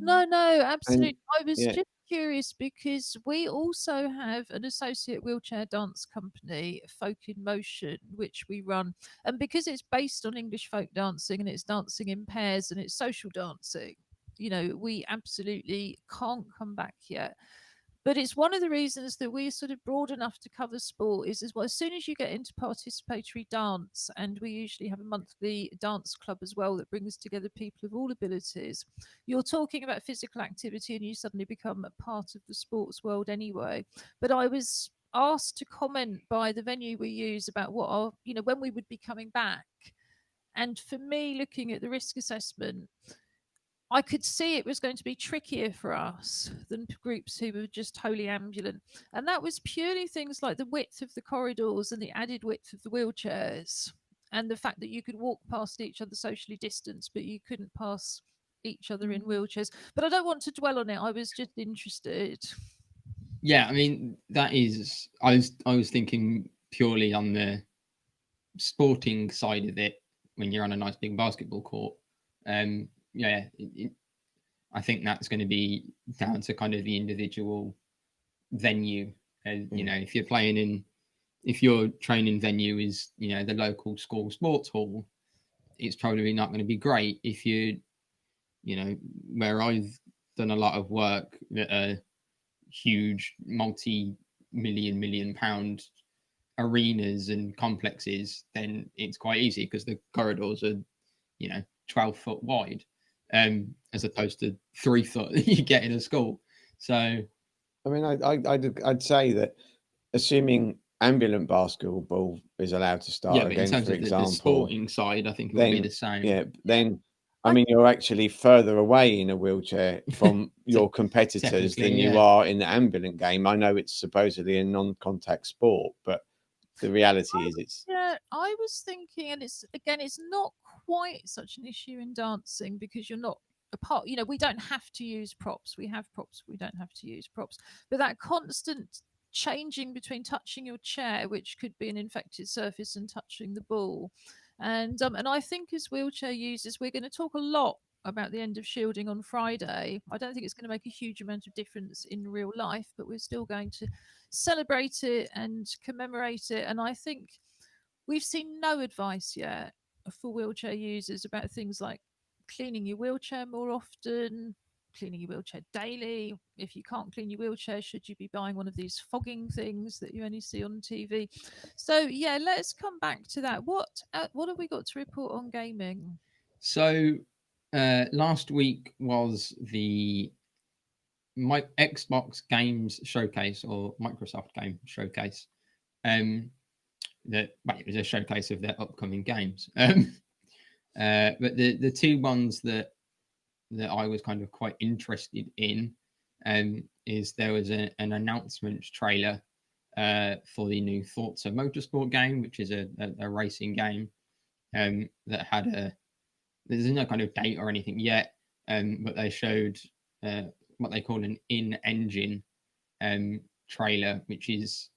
No, absolutely. I was yeah. just curious because we also have an associate wheelchair dance company, Folk in Motion, which we run. And because it's based on English folk dancing and it's dancing in pairs and it's social dancing, we absolutely can't come back yet. But it's one of the reasons that we're sort of broad enough to cover sport is as well. As soon as you get into participatory dance, and we usually have a monthly dance club as well that brings together people of all abilities, you're talking about physical activity and you suddenly become a part of the sports world anyway. But I was asked to comment by the venue we use about when we would be coming back. And for me, looking at the risk assessment, I could see it was going to be trickier for us than groups who were just wholly ambulant. And that was purely things like the width of the corridors and the added width of the wheelchairs, and the fact that you could walk past each other socially distanced, but you couldn't pass each other in wheelchairs. But I don't want to dwell on it. I was just interested. Yeah, I mean, I was thinking purely on the sporting side of it when you're on a nice big basketball court. I think that's going to be down to kind of the individual venue. If you're if your training venue is, the local school sports hall, it's probably not going to be great. If where I've done a lot of work that are huge million pound arenas and complexes, then it's quite easy because the corridors are 12 foot wide, as opposed to 3 foot that you get in a school. So I mean, I'd say that assuming ambulant basketball is allowed to start again, in terms for of example, the sporting side, I think it will be the same. Yeah, then I mean, you're actually further away in a wheelchair from your competitors than you are in the ambulant game. I know it's supposedly a non-contact sport, but the reality is it's... Yeah, I was thinking, and it's not quite such an issue in dancing because you're not apart. We don't have to use props. We have props. We don't have to use props. But that constant changing between touching your chair, which could be an infected surface, and touching the ball, and I think as wheelchair users, we're going to talk a lot about the end of shielding on Friday. I don't think it's going to make a huge amount of difference in real life, but we're still going to celebrate it and commemorate it. And I think we've seen no advice yet for wheelchair users about things like cleaning your wheelchair more often, cleaning your wheelchair daily. If you can't clean your wheelchair, should you be buying one of these fogging things that you only see on TV? So yeah, let's come back to that. What have we got to report on gaming? So last week was the Xbox Games Showcase or Microsoft Game Showcase. It was a showcase of their upcoming games. But the two ones that I was kind of quite interested in is there was an announcement trailer for the new Forza Motorsport game, which is a racing game that had there's no kind of date or anything yet, but they showed what they call an in-engine trailer, which is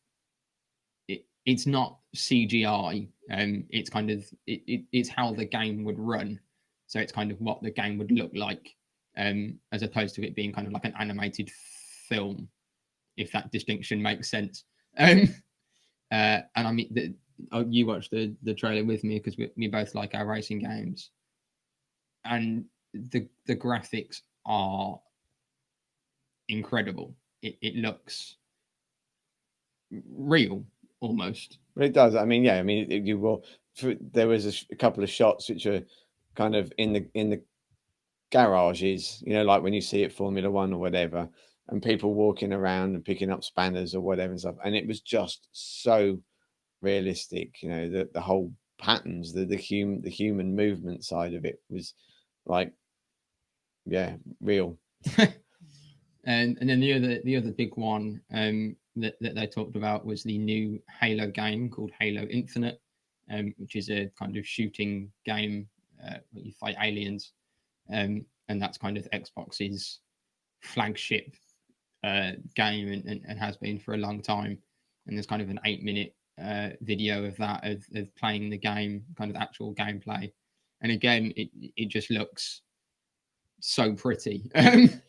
it's not CGI. It's kind of it's how the game would run. So it's kind of what the game would look like, as opposed to it being kind of like an animated film, if that distinction makes sense. And I mean, you watched the trailer with me because we both like our racing games, and the graphics are incredible. It looks real almost. But it does. I mean, yeah. I mean, you will. There was a couple of shots which are kind of in the garages, like when you see it Formula One or whatever, and people walking around and picking up spanners or whatever and stuff, and it was just so realistic. The whole patterns, the human movement side of it was like, yeah, real. And then the other big one that they talked about was the new Halo game called Halo Infinite, which is a kind of shooting game where you fight aliens, and that's kind of Xbox's flagship game and has been for a long time. And there's kind of an 8-minute video of that of playing the game, kind of actual gameplay. And again, it just looks so pretty. And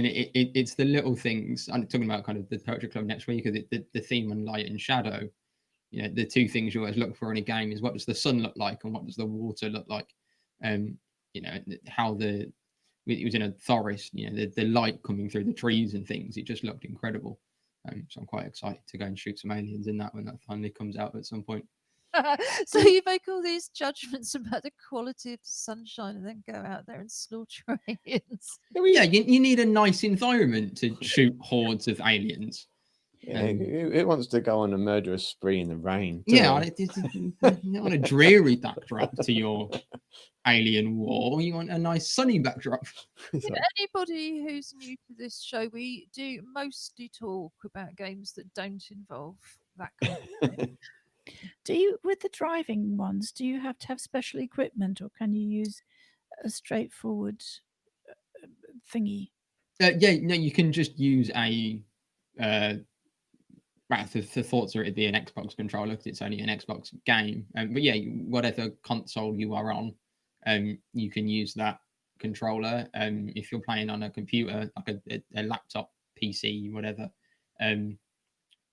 it's the little things. I'm talking about kind of the Poetry Club next week, the theme on light and shadow. The two things you always look for in a game is what does the sun look like and what does the water look like. How it was in a forest. The light coming through the trees and things. It just looked incredible. So I'm quite excited to go and shoot some aliens in that when that finally comes out at some point. So you make all these judgments about the quality of the sunshine and then go out there and slaughter aliens. Yeah, you need a nice environment to shoot hordes of aliens. Yeah, who wants to go on a murderous spree in the rain? Yeah, on a dreary backdrop to your alien war. You want a nice sunny backdrop. Anybody who's new to this show, we do mostly talk about games that don't involve that kind of thing. Do you, with the driving ones, do you have to have special equipment, or can you use a straightforward thingy? Yeah, no, you can just use a. For Forza, it'd be an Xbox controller because it's only an Xbox game. But yeah, whatever console you are on, you can use that controller. If you're playing on a computer, like a laptop, PC, whatever,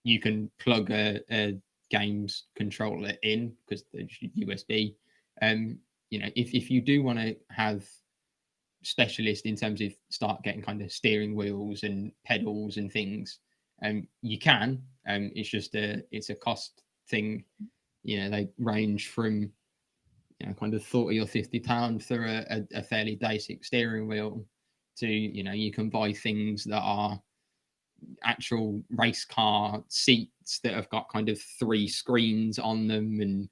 you can plug a games controller in because there's USB. If you do want to have specialist in terms of start getting kind of steering wheels and pedals and things, you can. It's just it's a cost thing. They range from kind of 40 or 50 pounds for a fairly basic steering wheel to you can buy things that are actual race car seats that have got kind of 3 screens on them and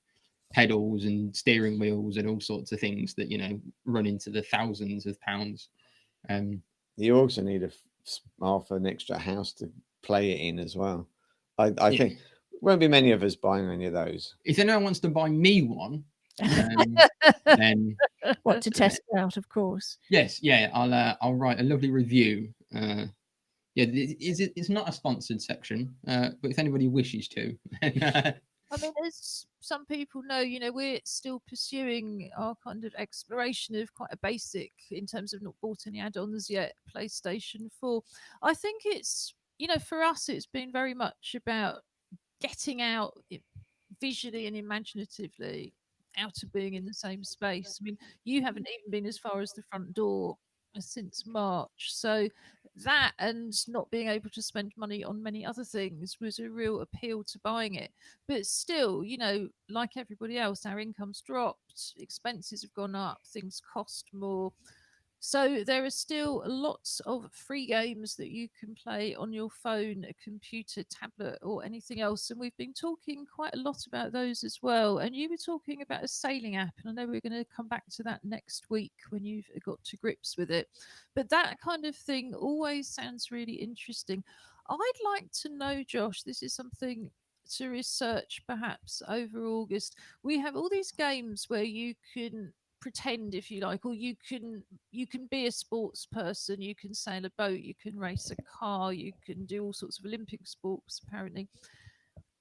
pedals and steering wheels and all sorts of things that run into the thousands of pounds. You also need half an extra house to play it in as well. I think won't be many of us buying any of those. If anyone wants to buy me one, then What, to test it out, of course. yes, yeah, I'll write a lovely review. It's not a sponsored section, but if anybody wishes to. I mean, as some people know, we're still pursuing our kind of exploration of quite a basic, in terms of not bought any add-ons yet, PlayStation 4. I think it's, for us, it's been very much about getting out visually and imaginatively out of being in the same space. I mean, you haven't even been as far as the front door since March. So that and not being able to spend money on many other things was a real appeal to buying it. But still, like everybody else, our income's dropped, expenses have gone up, things cost more. So there are still lots of free games that you can play on your phone, a computer, tablet, or anything else. And we've been talking quite a lot about those as well. And you were talking about a sailing app, and I know we're going to come back to that next week when you've got to grips with it. But that kind of thing always sounds really interesting. I'd like to know, Josh, this is something to research perhaps over August. We have all these games where you can pretend, if you like, or you can be a sports person, you can sail a boat, you can race a car, you can do all sorts of Olympic sports apparently.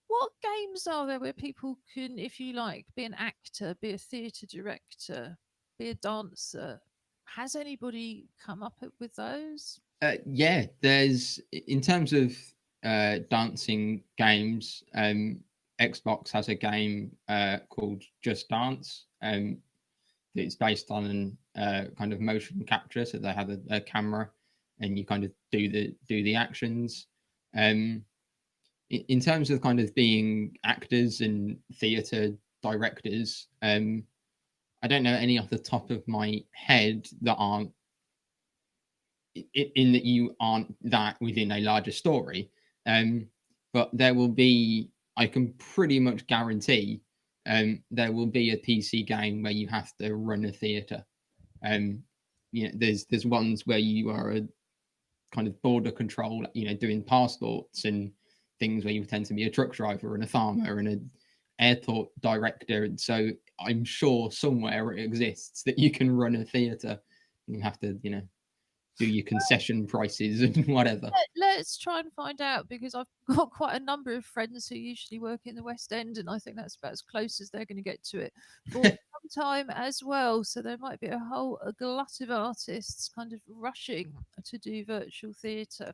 What games are there where people can, if you like, be an actor, be a theatre director, be a dancer? Has anybody come up with those? Yeah, there's in terms of dancing games. Xbox has a game called Just Dance. It's based on kind of motion capture, so they have a camera, and you kind of do the actions. In terms of kind of being actors and theatre directors, I don't know any off the top of my head that aren't in that you aren't that within a larger story. But there will be, I can pretty much guarantee, there will be a PC game where you have to run a theatre. There's ones where you are a kind of border control, doing passports and things where you tend to be a truck driver and a farmer and an airport director. And so I'm sure somewhere it exists that you can run a theatre. You have to, do your concession prices and whatever. Let's try and find out, because I've got quite a number of friends who usually work in the West End, and I think that's about as close as they're going to get to it for some time as well. So there might be a glut of artists kind of rushing to do virtual theatre.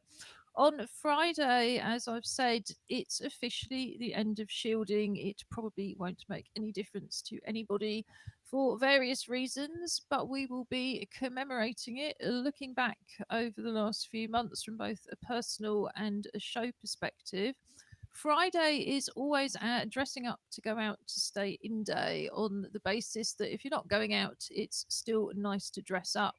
On Friday, as I've said, it's officially the end of shielding. It probably won't make any difference to anybody for various reasons, but we will be commemorating it, looking back over the last few months from both a personal and a show perspective. Friday is always our dressing up to go out to stay in day, on the basis that if you're not going out, it's still nice to dress up.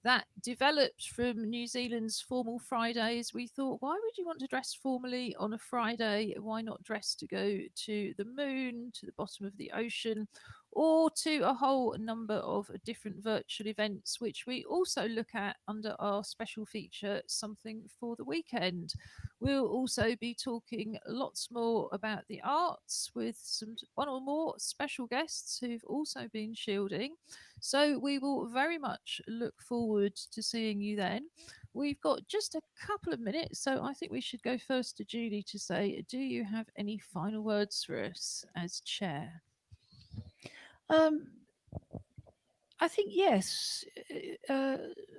That developed from New Zealand's formal Fridays. We thought, why would you want to dress formally on a Friday? Why not dress to go to the moon, to the bottom of the ocean, or to a whole number of different virtual events, which we also look at under our special feature, Something for the Weekend. We'll also be talking lots more about the arts with one or more special guests who've also been shielding. So we will very much look forward to seeing you then. We've got just a couple of minutes, so I think we should go first to Julie to say, do you have any final words for us as chair? Um, I think yes.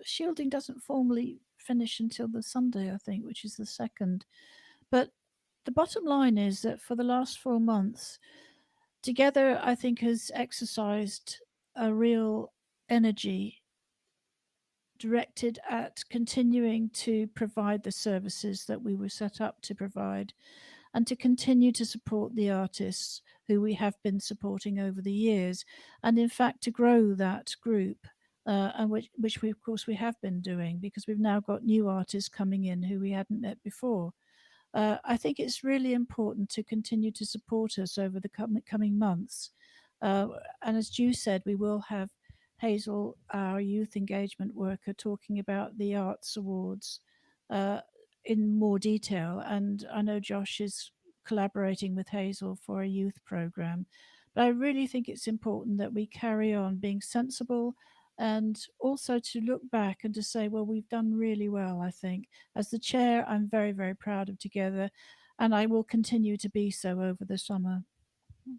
Shielding doesn't formally finish until the Sunday, I think, which is the 2nd. But the bottom line is that for the last 4 months, Together, I think, has exercised a real energy directed at continuing to provide the services that we were set up to provide, and to continue to support the artists who we have been supporting over the years, and in fact to grow that group, and which we, of course, we have been doing, because we've now got new artists coming in who we hadn't met before. I think it's really important to continue to support us over the coming months. And as Ju said, we will have Hazel, our youth engagement worker, talking about the Arts Awards uh, in more detail. And I know Josh is collaborating with Hazel for a youth program. But I really think it's important that we carry on being sensible, and also to look back and to say, well, we've done really well, I think. As the chair, I'm very, very proud of Together, and I will continue to be so over the summer.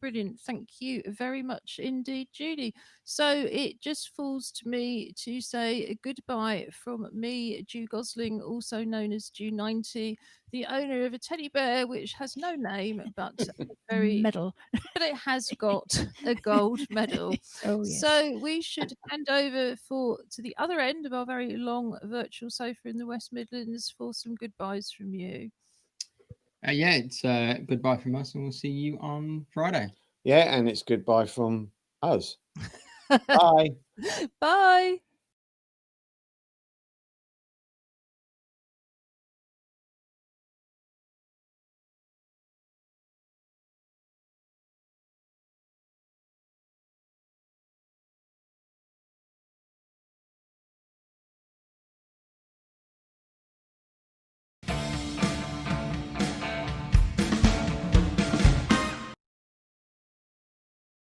Brilliant. Thank you very much indeed, Julie. So it just falls to me to say goodbye from me, Ju Gosling, also known as Ju90, the owner of a teddy bear which has no name but Medal. but it has got a gold medal. Oh, yes. So we should hand over to the other end of our very long virtual sofa in the West Midlands for some goodbyes from you. Yeah, it's goodbye from us, and we'll see you on Friday. Yeah, and it's goodbye from us. Bye. Bye.